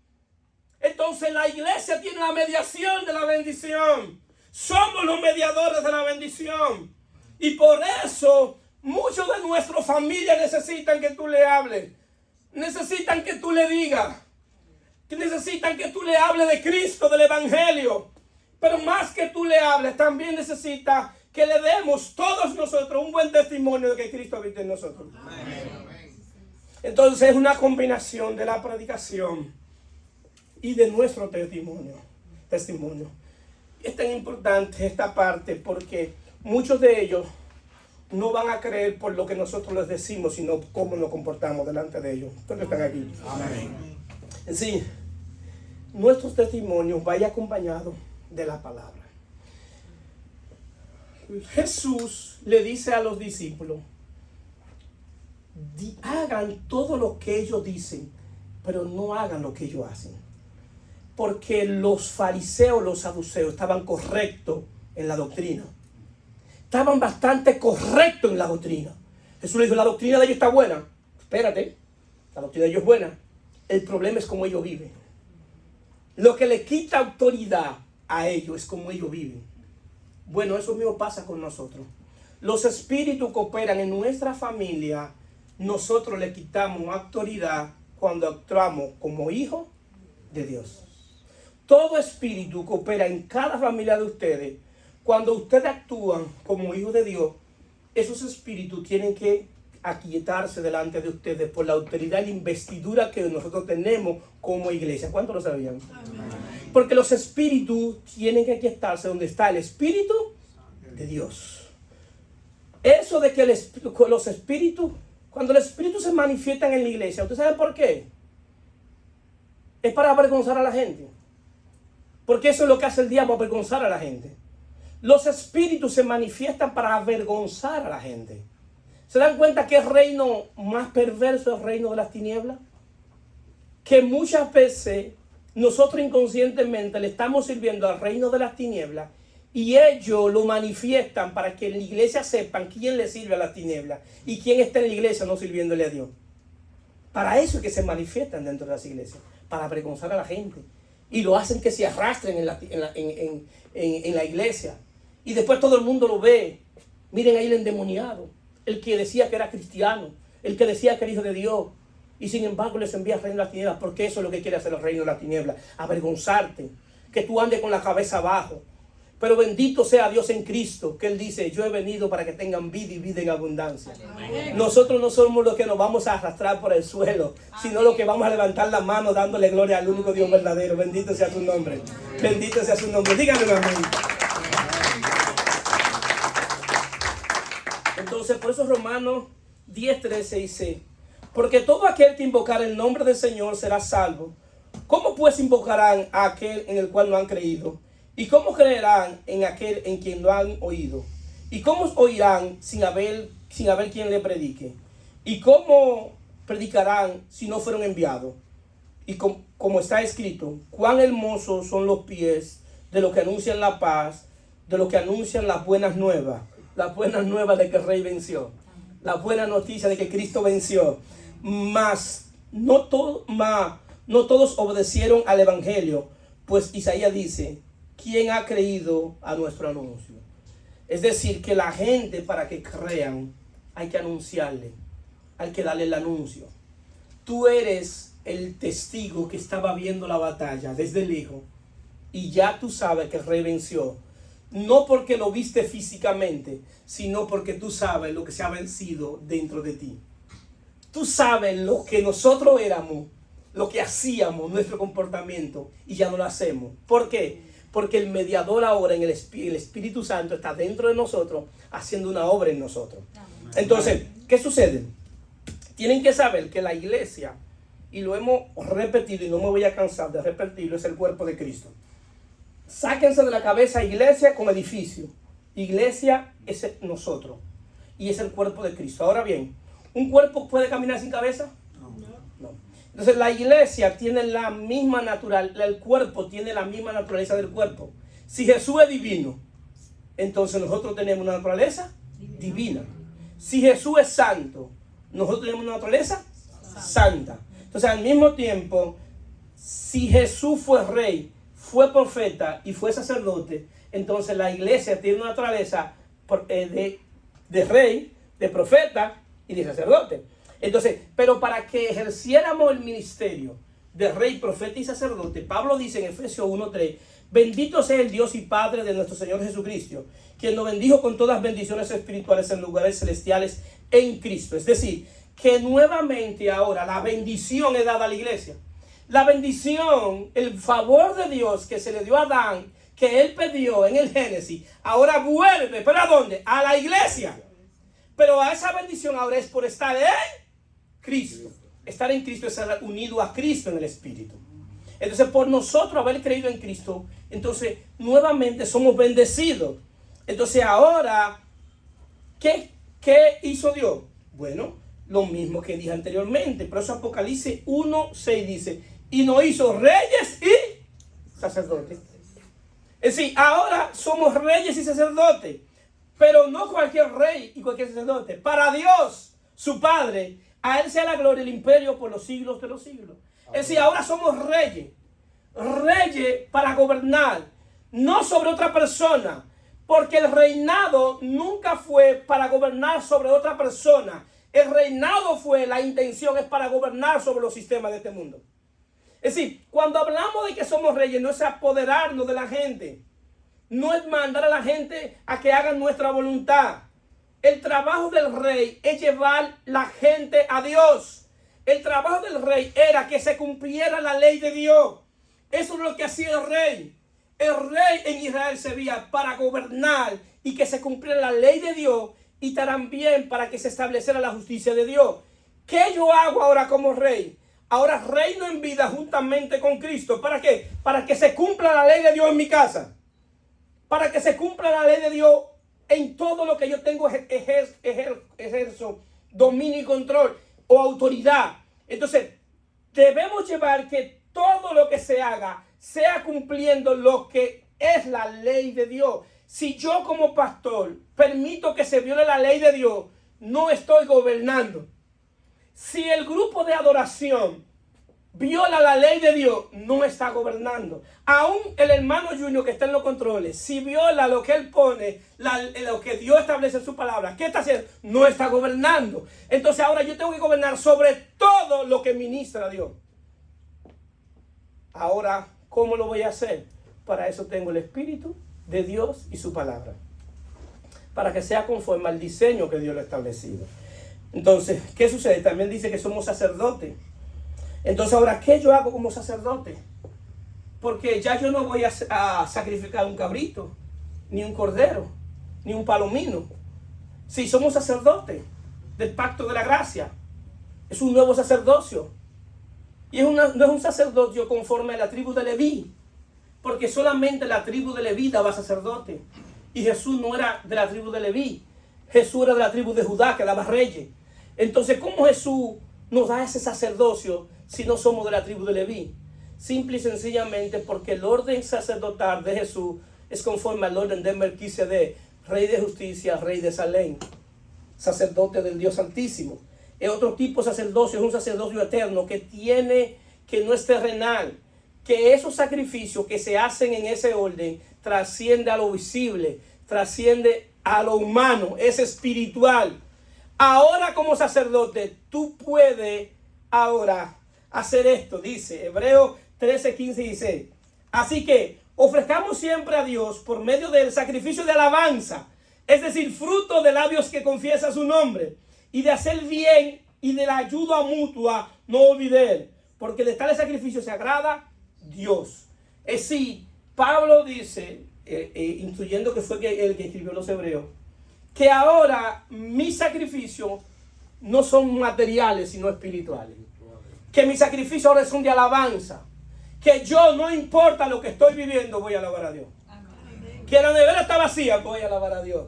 Entonces la iglesia tiene la mediación de la bendición. Somos los mediadores de la bendición. Y por eso muchos de nuestras familias necesitan que tú le hables. Necesitan que tú le digas. Que necesitan que tú le hables de Cristo, del Evangelio. Pero más que tú le hables, también necesita que le demos todos nosotros un buen testimonio de que Cristo habita en nosotros. Amén. Entonces es una combinación de la predicación y de nuestro testimonio. Es tan importante esta parte porque muchos de ellos no van a creer por lo que nosotros les decimos, sino cómo nos comportamos delante de ellos. Todos están aquí. Amén. Sí, nuestros testimonios vayan acompañados de la palabra. Jesús le dice a los discípulos, hagan todo lo que ellos dicen, pero no hagan lo que ellos hacen. Porque los fariseos, los saduceos estaban correctos en la doctrina. Estaban bastante correctos en la doctrina. Jesús le dijo, la doctrina de ellos está buena. Espérate, la doctrina de ellos es buena. El problema es cómo ellos viven. Lo que le quita autoridad a ellos es cómo ellos viven. Bueno, eso mismo pasa con nosotros. Los espíritus que operan en nuestra familia, nosotros le quitamos autoridad cuando actuamos como hijos de Dios. Todo espíritu que opera en cada familia de ustedes, cuando ustedes actúan como hijos de Dios, esos espíritus tienen que aquietarse delante de ustedes por la autoridad y la investidura que nosotros tenemos como iglesia. ¿Cuántos lo sabían? Amén. Porque los espíritus tienen que aquietarse donde está el Espíritu de Dios. Eso de que los espíritus, cuando los espíritus se manifiestan en la iglesia, ¿ustedes saben por qué? Es para avergonzar a la gente. Porque eso es lo que hace el diablo, avergonzar a la gente. Los espíritus se manifiestan para avergonzar a la gente. ¿Se dan cuenta que el reino más perverso es el reino de las tinieblas? Que muchas veces nosotros inconscientemente le estamos sirviendo al reino de las tinieblas Y ellos lo manifiestan para que en la iglesia sepan quién le sirve a las tinieblas y quién está en la iglesia no sirviéndole a Dios. Para eso es que se manifiestan dentro de las iglesias, para avergonzar a la gente. Y lo hacen que se arrastren en la iglesia. Y después todo el mundo lo ve. Miren ahí el endemoniado, el que decía que era cristiano, el que decía que era hijo de Dios. Y sin embargo les envía al reino de las tinieblas, porque eso es lo que quiere hacer el reino de las tinieblas, avergonzarte, que tú andes con la cabeza abajo. Pero bendito sea Dios en Cristo, que Él dice, yo he venido para que tengan vida y vida en abundancia. Amén. Nosotros no somos los que nos vamos a arrastrar por el suelo, sino los que vamos a levantar la mano dándole gloria al único Dios verdadero. Bendito sea su nombre. Bendito sea su nombre. Díganle amén. Entonces, por eso Romanos 10:13 dice, porque todo aquel que invocar el nombre del Señor será salvo. ¿Cómo pues invocarán a aquel en el cual no han creído? ¿Y cómo creerán en aquel en quien no han oído? ¿Y cómo oirán sin haber quien le predique? ¿Y cómo predicarán si no fueron enviados? Y como está escrito, cuán hermosos son los pies de los que anuncian la paz, de los que anuncian las buenas nuevas de que el Rey venció, la buena noticia de que Cristo venció. Mas no todos obedecieron al Evangelio, pues Isaías dice, ¿quién ha creído a nuestro anuncio? Es decir, que la gente, para que crean, hay que anunciarle, hay que darle el anuncio. Tú eres el testigo que estaba viendo la batalla desde lejos y ya tú sabes que el Rey venció. No porque lo viste físicamente, sino porque tú sabes lo que se ha vencido dentro de ti. Tú sabes lo que nosotros éramos, lo que hacíamos, nuestro comportamiento, y ya no lo hacemos. ¿Por qué? Porque el mediador ahora en el Espíritu Santo está dentro de nosotros, haciendo una obra en nosotros. Entonces, ¿qué sucede? Tienen que saber que la iglesia, y lo hemos repetido y no me voy a cansar de repetirlo, es el cuerpo de Cristo. Sáquense de la cabeza iglesia como edificio. Iglesia es nosotros y es el cuerpo de Cristo. Ahora bien, ¿un cuerpo puede caminar sin cabeza? No. Entonces la iglesia tiene la misma naturaleza, el cuerpo tiene la misma naturaleza del cuerpo. Si Jesús es divino, entonces nosotros tenemos una naturaleza divina. Si Jesús es santo, nosotros tenemos una naturaleza santa. Entonces al mismo tiempo, si Jesús fue rey, fue profeta y fue sacerdote, entonces la iglesia tiene una naturaleza de rey, de profeta y de sacerdote. Entonces, pero para que ejerciéramos el ministerio de rey, profeta y sacerdote, Pablo dice en Efesios 1:3, bendito sea el Dios y Padre de nuestro Señor Jesucristo, quien nos bendijo con todas bendiciones espirituales en lugares celestiales en Cristo. Es decir, que nuevamente ahora la bendición es dada a la iglesia. La bendición, el favor de Dios que se le dio a Adán, que él pidió en el Génesis, ahora vuelve, ¿pero a dónde? A la iglesia. Pero a esa bendición ahora es por estar en Cristo. Estar en Cristo es estar unido a Cristo en el Espíritu. Entonces, por nosotros haber creído en Cristo, entonces nuevamente somos bendecidos. Entonces ahora, ¿qué hizo Dios? Bueno, lo mismo que dije anteriormente. Por eso Apocalipsis 1:6 dice, y nos hizo reyes y sacerdotes. Es decir, ahora somos reyes y sacerdotes, pero no cualquier rey y cualquier sacerdote. Para Dios, su Padre, a Él sea la gloria y el imperio por los siglos de los siglos. Es decir, ahora somos reyes. Reyes para gobernar, no sobre otra persona, porque el reinado nunca fue para gobernar sobre otra persona. El reinado fue, la intención es para gobernar sobre los sistemas de este mundo. Es decir, cuando hablamos de que somos reyes, no es apoderarnos de la gente. No es mandar a la gente a que hagan nuestra voluntad. El trabajo del rey es llevar la gente a Dios. El trabajo del rey era que se cumpliera la ley de Dios. Eso es lo que hacía el rey. El rey en Israel servía para gobernar y que se cumpliera la ley de Dios y también para que se estableciera la justicia de Dios. ¿Qué yo hago ahora como rey? Ahora reino en vida juntamente con Cristo. ¿Para qué? Para que se cumpla la ley de Dios en mi casa. Para que se cumpla la ley de Dios en todo lo que yo tengo, ejerzo dominio y control o autoridad. Entonces, debemos llevar que todo lo que se haga sea cumpliendo lo que es la ley de Dios. Si yo como pastor permito que se viole la ley de Dios, no estoy gobernando. Si el grupo de adoración viola la ley de Dios, no está gobernando. Aún el hermano Junior que está en los controles, si viola lo que él pone, lo que Dios establece en su palabra, ¿qué está haciendo? No está gobernando. Entonces ahora yo tengo que gobernar sobre todo lo que ministra Dios. Ahora, ¿cómo lo voy a hacer? Para eso tengo el Espíritu de Dios y su palabra, para que sea conforme al diseño que Dios lo ha establecido. Entonces, ¿qué sucede? También dice que somos sacerdotes. Entonces ahora, ¿qué yo hago como sacerdote? Porque ya yo no voy a sacrificar un cabrito, ni un cordero, ni un palomino. Si somos sacerdotes del pacto de la gracia, es un nuevo sacerdocio. Y no es un sacerdocio conforme a la tribu de Leví, porque solamente la tribu de Leví daba sacerdote. Y Jesús no era de la tribu de Leví, Jesús era de la tribu de Judá, que daba reyes. Entonces, ¿cómo Jesús nos da ese sacerdocio si no somos de la tribu de Leví? Simple y sencillamente porque el orden sacerdotal de Jesús es conforme al orden de Melquisedec, rey de justicia, rey de Salem, sacerdote del Dios Santísimo. Es otro tipo de sacerdocio, es un sacerdocio eterno que no es terrenal, que esos sacrificios que se hacen en ese orden trasciende a lo visible, trasciende a lo humano, es espiritual. Ahora como sacerdote, tú puedes ahora hacer esto, dice Hebreos 13, 15 y 16. Así que ofrezcamos siempre a Dios por medio del sacrificio de alabanza, es decir, fruto de labios que confiesan su nombre, y de hacer bien y de la ayuda mutua, no olvidar, porque de tal sacrificio se agrada Dios. Es decir, Pablo dice, instruyendo que fue el que escribió los Hebreos, que ahora mis sacrificios no son materiales sino espirituales, que mis sacrificios ahora son de alabanza, que yo, no importa lo que estoy viviendo, voy a alabar a Dios. Amén. Que la nevera está vacía, voy a alabar a Dios.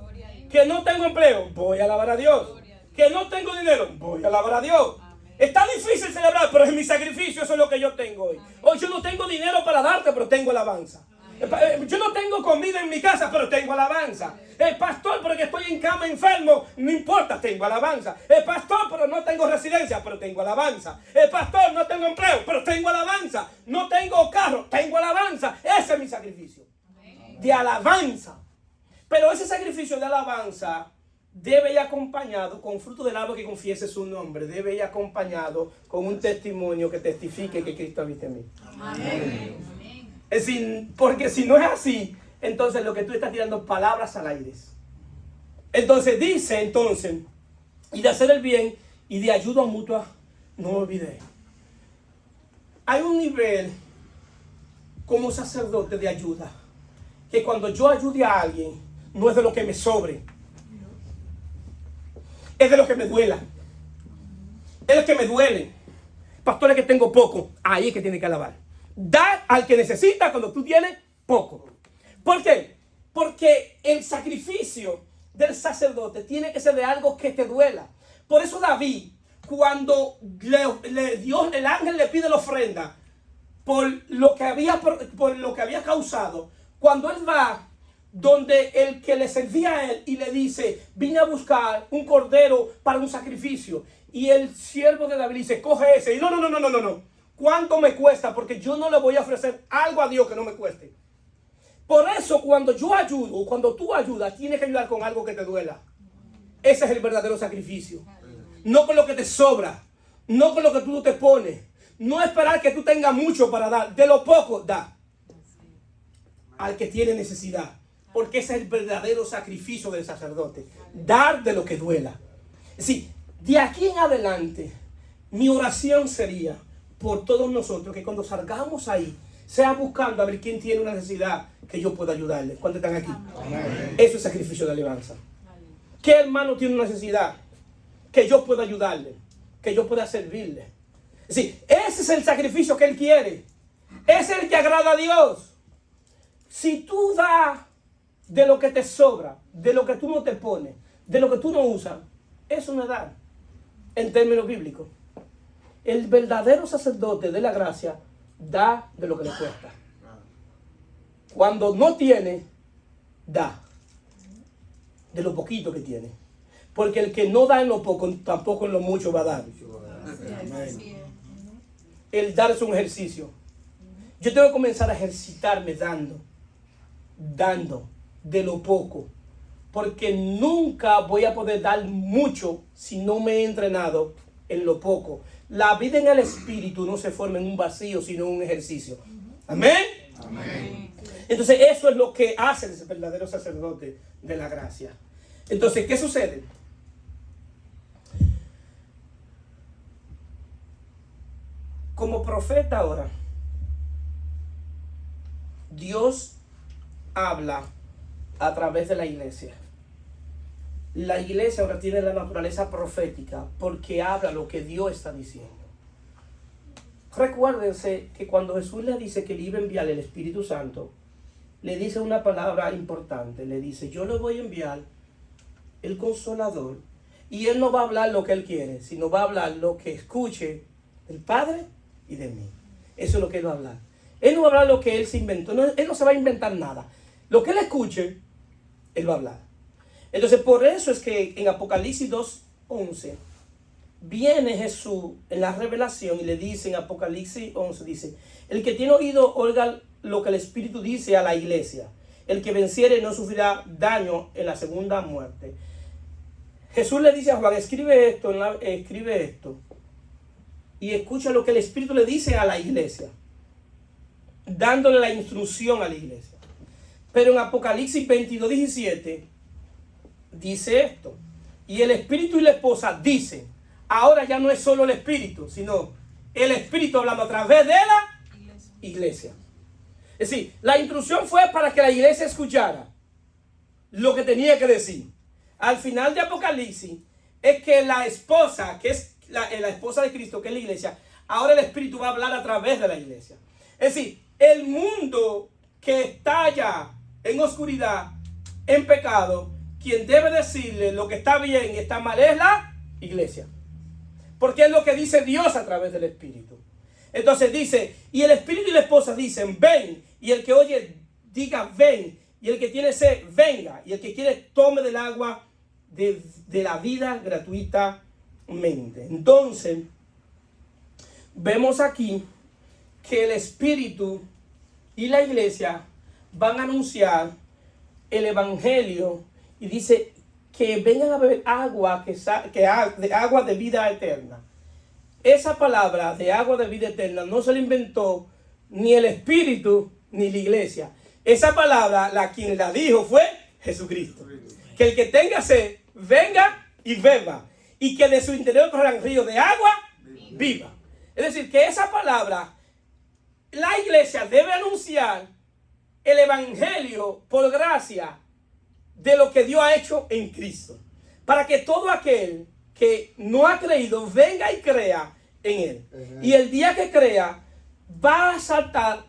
Que no tengo empleo, voy a alabar a Dios. Que no tengo dinero, voy a alabar a Dios. Amén. Está difícil celebrar, pero es mi sacrificio, eso es lo que yo tengo hoy. Hoy yo no tengo dinero para darte, pero tengo alabanza. Yo no tengo comida en mi casa, pero tengo alabanza. El pastor, porque estoy en cama enfermo, no importa, tengo alabanza. El pastor, pero no tengo residencia, pero tengo alabanza. El pastor, no tengo empleo, pero tengo alabanza. No tengo carro, tengo alabanza. Ese es mi sacrificio de alabanza. Pero ese sacrificio de alabanza debe ir acompañado con fruto del árbol que confiese su nombre. Debe ir acompañado con un testimonio que testifique que Cristo habita en mí. Amén. Es decir, porque si no es así, entonces lo que tú estás tirando palabras al aire. Entonces dice, y de hacer el bien y de ayuda mutua, no olvidé. Hay un nivel como sacerdote de ayuda, que cuando yo ayude a alguien, no es de lo que me sobre, es de lo que me duela. Es lo que me duele. Pastores que tengo poco, ahí es que tiene que alabar. Da al que necesita cuando tú tienes poco. ¿Por qué? Porque el sacrificio del sacerdote tiene que ser de algo que te duela. Por eso David, cuando Dios, el ángel le pide la ofrenda por lo que había causado, cuando él va donde el que le servía a él y le dice, vine a buscar un cordero para un sacrificio, y el siervo de David dice, coge ese, y no. ¿Cuánto me cuesta? Porque yo no le voy a ofrecer algo a Dios que no me cueste. Por eso cuando yo ayudo, o cuando tú ayudas, tienes que ayudar con algo que te duela. Ese es el verdadero sacrificio. No con lo que te sobra, no con lo que tú te pones. No esperar que tú tengas mucho para dar. De lo poco, da al que tiene necesidad. Porque ese es el verdadero sacrificio del sacerdote. Dar de lo que duela. Es decir, de aquí en adelante, mi oración sería por todos nosotros, que cuando salgamos ahí, sea buscando a ver quién tiene una necesidad que yo pueda ayudarle. ¿Cuántos están aquí? Amén. Eso es sacrificio de alabanza. ¿Qué hermano tiene una necesidad que yo pueda ayudarle? Que yo pueda servirle. Es decir, ese es el sacrificio que él quiere. Ese es el que agrada a Dios. Si tú das de lo que te sobra, de lo que tú no te pones, de lo que tú no usas, eso no es dar en términos bíblicos. El verdadero sacerdote de la gracia da de lo que le cuesta. Cuando no tiene, da. de lo poquito que tiene. Porque el que no da en lo poco, tampoco en lo mucho va a dar. El dar es un ejercicio. Yo tengo que comenzar a ejercitarme dando de lo poco. Porque nunca voy a poder dar mucho si no me he entrenado en lo poco. La vida en el espíritu no se forma en un vacío, sino en un ejercicio. Amén. Amén. Entonces eso es lo que hace el verdadero sacerdote de la gracia. Entonces, ¿qué sucede? Como profeta ahora, Dios habla a través de la iglesia. La iglesia ahora tiene la naturaleza profética porque habla lo que Dios está diciendo. Recuérdense que cuando Jesús le dice que le iba a enviar el Espíritu Santo, le dice una palabra importante. Le dice, yo le voy a enviar el Consolador y Él no va a hablar lo que Él quiere, sino va a hablar lo que escuche del Padre y de mí. Eso es lo que Él va a hablar. Él no va a hablar lo que Él se inventó. No, Él no se va a inventar nada. Lo que Él escuche, Él va a hablar. Entonces, por eso es que en Apocalipsis 2:11 viene Jesús en la revelación y le dice en Apocalipsis 11, dice, el que tiene oído oiga lo que el Espíritu dice a la iglesia. El que venciere no sufrirá daño en la segunda muerte. Jesús le dice a Juan, escribe esto y escucha lo que el Espíritu le dice a la iglesia, dándole la instrucción a la iglesia. Pero en Apocalipsis 22:17 dice esto, y el Espíritu y la esposa dicen, ahora ya no es solo el Espíritu, sino el Espíritu hablando a través de la iglesia. Es decir, la instrucción fue para que la iglesia escuchara lo que tenía que decir. Al final de Apocalipsis es que la esposa, que es la esposa de Cristo, que es la iglesia, ahora el Espíritu va a hablar a través de la iglesia. Es decir, el mundo que está allá en oscuridad, en pecado, quien debe decirle lo que está bien y está mal es la iglesia. Porque es lo que dice Dios a través del Espíritu. Entonces dice, y el Espíritu y la esposa dicen, ven. Y el que oye, diga, ven. Y el que tiene sed, venga. Y el que quiere, tome del agua de la vida gratuitamente. Entonces, vemos aquí que el Espíritu y la iglesia van a anunciar el Evangelio. Y dice que vengan a beber agua, agua de vida eterna. Esa palabra de agua de vida eterna no se la inventó ni el Espíritu ni la iglesia. Esa palabra, quien la dijo fue Jesucristo. Que el que tenga sed, venga y beba. Y que de su interior corran ríos de agua viva. Es decir, que esa palabra, la iglesia debe anunciar el Evangelio por gracia de lo que Dios ha hecho en Cristo, para que todo aquel que no ha creído venga y crea en Él. Y el día que crea va a saltar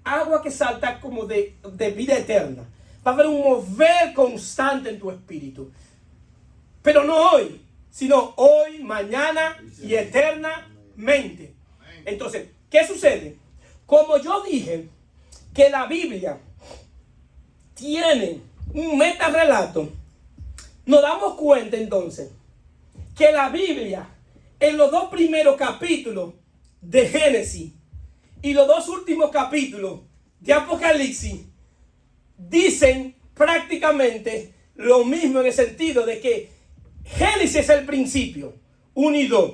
agua que salta como de vida eterna. Va a haber un mover constante en tu espíritu, pero no hoy, sino hoy, mañana y eternamente. Entonces, ¿qué sucede? Como yo dije que la Biblia tiene un metarrelato, nos damos cuenta entonces que la Biblia en los 2 primeros capítulos de Génesis y los 2 últimos capítulos de Apocalipsis dicen prácticamente lo mismo, en el sentido de que Génesis es el principio, 1 y 2,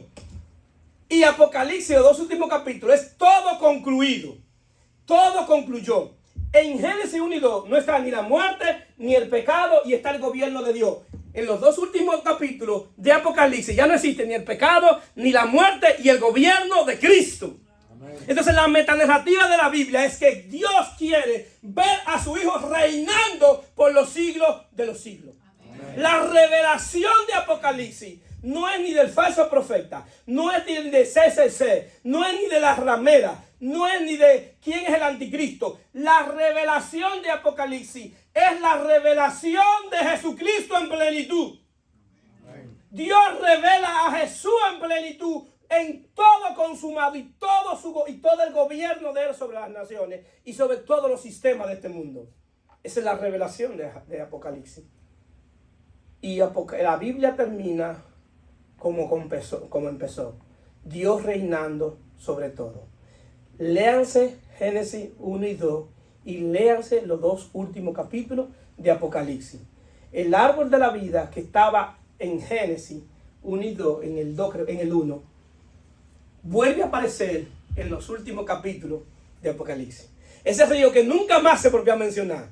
y Apocalipsis, los 2 últimos capítulos, es todo concluido, todo concluyó. En Génesis 1 y 2 no está ni la muerte ni el pecado, y está el gobierno de Dios. En los 2 últimos capítulos de Apocalipsis ya no existe ni el pecado, ni la muerte, y el gobierno de Cristo. Amén. Entonces la metanarrativa de la Biblia es que Dios quiere ver a su Hijo reinando por los siglos de los siglos. Amén. La revelación de Apocalipsis no es ni del falso profeta, no es ni de CCC, no es ni de la ramera, no es ni de quién es el anticristo. La revelación de Apocalipsis es la revelación de Jesucristo en plenitud. Amén. Dios revela a Jesús en plenitud, en todo consumado, y todo el gobierno de Él sobre las naciones y sobre todos los sistemas de este mundo. Esa es la revelación de Apocalipsis. Y la Biblia termina como empezó. Dios reinando sobre todo. Léanse Génesis 1 y 2 y léanse los 2 últimos capítulos de Apocalipsis. El árbol de la vida que estaba en Génesis 1 y 2, en el 1, vuelve a aparecer en los últimos capítulos de Apocalipsis. Ese río que nunca más se volvió a mencionar,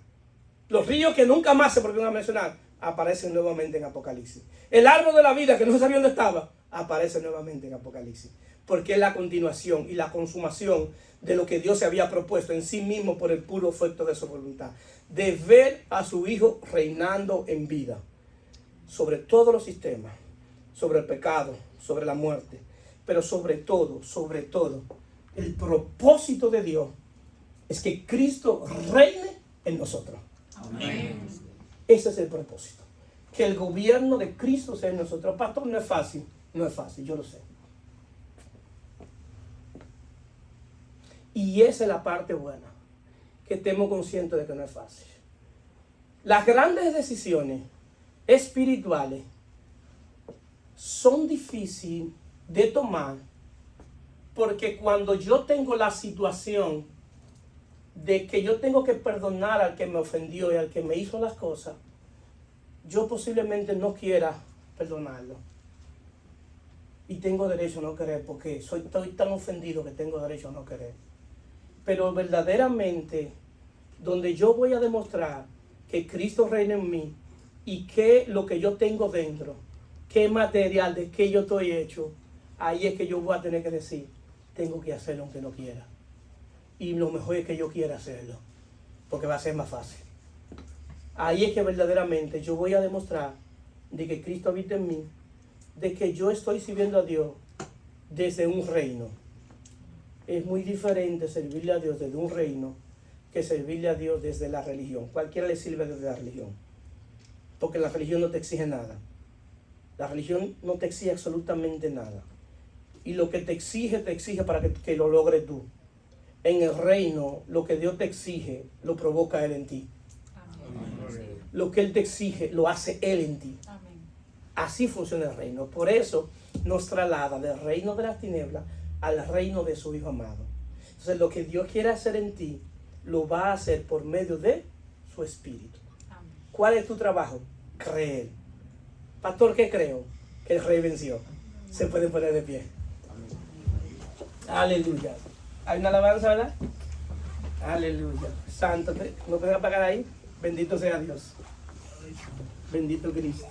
los ríos que nunca más se volvieron a mencionar, aparecen nuevamente en Apocalipsis. El árbol de la vida que no sabía dónde estaba, aparece nuevamente en Apocalipsis. Porque es la continuación y la consumación de lo que Dios se había propuesto en sí mismo por el puro efecto de su voluntad. De ver a su Hijo reinando en vida. Sobre todos los sistemas. Sobre el pecado, sobre la muerte. Pero sobre todo, el propósito de Dios es que Cristo reine en nosotros. Amén. Ese es el propósito. Que el gobierno de Cristo sea en nosotros. Pastor, no es fácil, yo lo sé. Y esa es la parte buena, que estemos conscientes de que no es fácil. Las grandes decisiones espirituales son difíciles de tomar, porque cuando yo tengo la situación de que yo tengo que perdonar al que me ofendió y al que me hizo las cosas, yo posiblemente no quiera perdonarlo. Y tengo derecho a no querer, porque estoy tan ofendido que tengo derecho a no querer. Pero verdaderamente, donde yo voy a demostrar que Cristo reina en mí y que lo que yo tengo dentro, qué material, de qué yo estoy hecho, ahí es que yo voy a tener que decir, tengo que hacerlo aunque no quiera. Y lo mejor es que yo quiera hacerlo, porque va a ser más fácil. Ahí es que verdaderamente yo voy a demostrar de que Cristo habita en mí, de que yo estoy sirviendo a Dios desde un reino. Es muy diferente servirle a Dios desde un reino que servirle a Dios desde la religión. Cualquiera le sirve desde la religión, porque la religión no te exige nada. La religión no te exige absolutamente nada. Y lo que te exige para que lo logres tú. En el reino, lo que Dios te exige, lo provoca Él en ti. Amén. Lo que Él te exige, lo hace Él en ti. Amén. Así funciona el reino. Por eso nos traslada del reino de las tinieblas al reino de su Hijo amado. Entonces, lo que Dios quiere hacer en ti, lo va a hacer por medio de su Espíritu. Amén. ¿Cuál es tu trabajo? Creer. Pastor, ¿qué creo? Que el Rey venció. Se pueden poner de pie. Amén. Aleluya. ¿Hay una alabanza, verdad? Aleluya. Santo. ¿No pueden apagar ahí? Bendito sea Dios. Bendito Cristo.